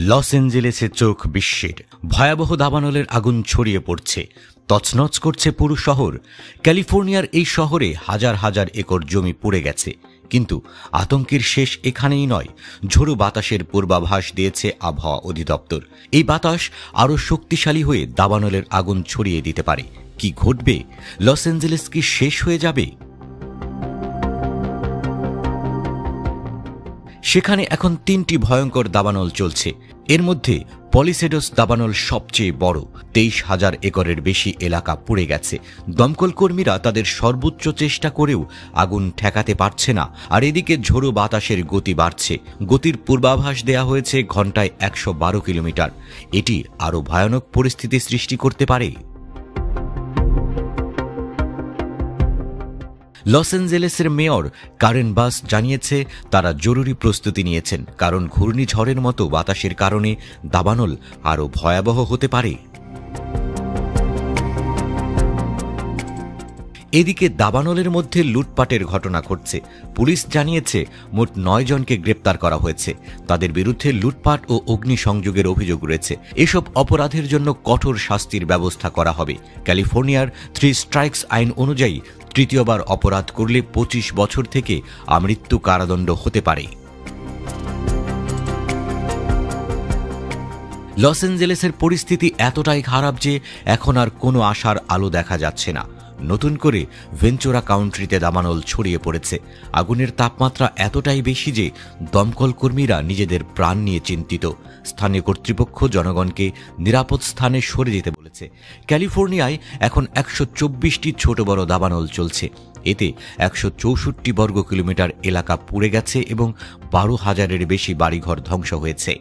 Loss এঞ্জেলেসে চোখ বিশ্বের। ভয়াবহ দাবানলের আগুন ছড়িয়ে পড়ছে, তছনছ করছে পুরো শহর। ক্যালিফোর্নিয়ার এই শহরে হাজার হাজার একর জমি পুড়ে গেছে। কিন্তু আতঙ্কের শেষ এখানেই নয়। ঝোড়ো বাতাসের পূর্বাভাস দিয়েছে আবহাওয়া অধিদপ্তর। এই বাতাস আরও শক্তিশালী হয়ে দাবানলের আগুন ছড়িয়ে দিতে পারে। কি ঘটবে? লস এঞ্জেলেস কি শেষ হয়ে যাবে? সেখানে এখন 3টি ভয়ঙ্কর দাবানল চলছে। এর মধ্যে পলিসেডোস দাবানল সবচেয়ে বড়। 23,000 একরের বেশি এলাকা পুড়ে গেছে। দমকল কর্মীরা তাদের সর্বোচ্চ চেষ্টা করেও আগুন ঠেকাতে পারছে না। আর এদিকে ঝোড়ো বাতাসের গতি বাড়ছে। গতির পূর্বাভাস দেয়া হয়েছে ঘন্টায় 112 কিলোমিটার। এটি আরও ভয়ানক পরিস্থিতি সৃষ্টি করতে পারে। লস এঞ্জেলেসের মেয়র কারেন বাস জানিয়েছে তারা জরুরি প্রস্তুতি নিয়েছেন, কারণ ঘূর্ণিঝড়ের মতো বাতাসের কারণে দাবানল আরও ভয়াবহ হতে পারে। এদিকে দাবানলের মধ্যে লুটপাটের ঘটনা ঘটছে। পুলিশ জানিয়েছে মোট 9 জনকে গ্রেপ্তার করা হয়েছে। তাদের বিরুদ্ধে লুটপাট ও অগ্নিসংযোগের অভিযোগ রয়েছে। এসব অপরাধের জন্য কঠোর শাস্তির ব্যবস্থা করা হবে। ক্যালিফোর্নিয়ার 3 স্ট্রাইকস আইন অনুযায়ী তৃতীয়বার অপরাধ করলে 25 বছর থেকে আমৃত্যু কারাদণ্ড হতে পারে। লস এঞ্জেলেসের পরিস্থিতি এতটাই খারাপ যে এখন আর কোনো আশার আলো দেখা যাচ্ছে না। নতুন করে ভেঞ্চুরা কাউন্ট্রিতে দাবানল ছড়িয়ে পড়েছে। আগুনের তাপমাত্রা এতটাই বেশি যে দমকল কর্মীরা নিজেদের প্রাণ নিয়ে চিন্তিত। স্থানীয় কর্তৃপক্ষ জনগণকে নিরাপদ স্থানে সরে যেতে বলেছে। ক্যালিফোর্নিয়ায় এখন 124টি ছোট বড় দাবানল চলছে। এতে 164 বর্গ কিলোমিটার এলাকা পুড়ে গেছে এবং 12,000-এর বেশি বাড়িঘর ধ্বংস হয়েছে।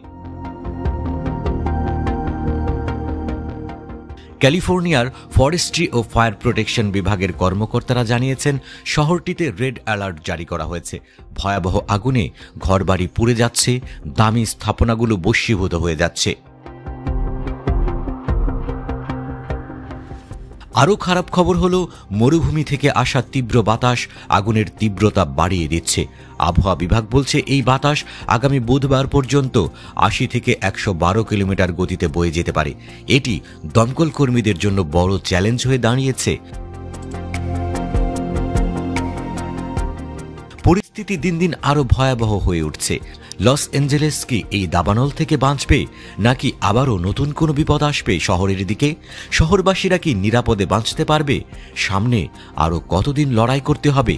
ক্যালিফোর্নিয়ার ফরেস্ট্রি ও ফায়ার প্রোটেকশন বিভাগের কর্মকর্তারা জানিয়েছেন শহরটিতে রেড অ্যালার্ট জারি করা হয়েছে। ভয়াবহ আগুনে ঘরবাড়ি পুড়ে যাচ্ছে, দামি স্থাপনাগুলো ভস্মীভূত হয়ে যাচ্ছে। আরও খারাপ খবর হল মরুভূমি থেকে আসা তীব্র বাতাস আগুনের তীব্রতা বাড়িয়ে দিচ্ছে। আবহাওয়া বিভাগ বলছে এই বাতাস আগামী বুধবার পর্যন্ত 80 থেকে 112 কিলোমিটার গতিতে বয়ে যেতে পারে। এটি দমকল কর্মীদের জন্য বড় চ্যালেঞ্জ হয়ে দাঁড়িয়েছে। পরিস্থিতি দিন দিন আরও ভয়াবহ হয়ে উঠছে। লস এঞ্জেলেস কি এই দাবানল থেকে বাঁচবে, নাকি আবারও নতুন কোনো বিপদ আসবে শহরের দিকে? শহরবাসীরা কি নিরাপদে বাঁচতে পারবে? সামনে আরও কতদিন লড়াই করতে হবে?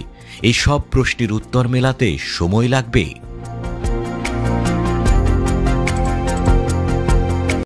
এই সব প্রশ্নের উত্তর মেলাতে সময় লাগবে।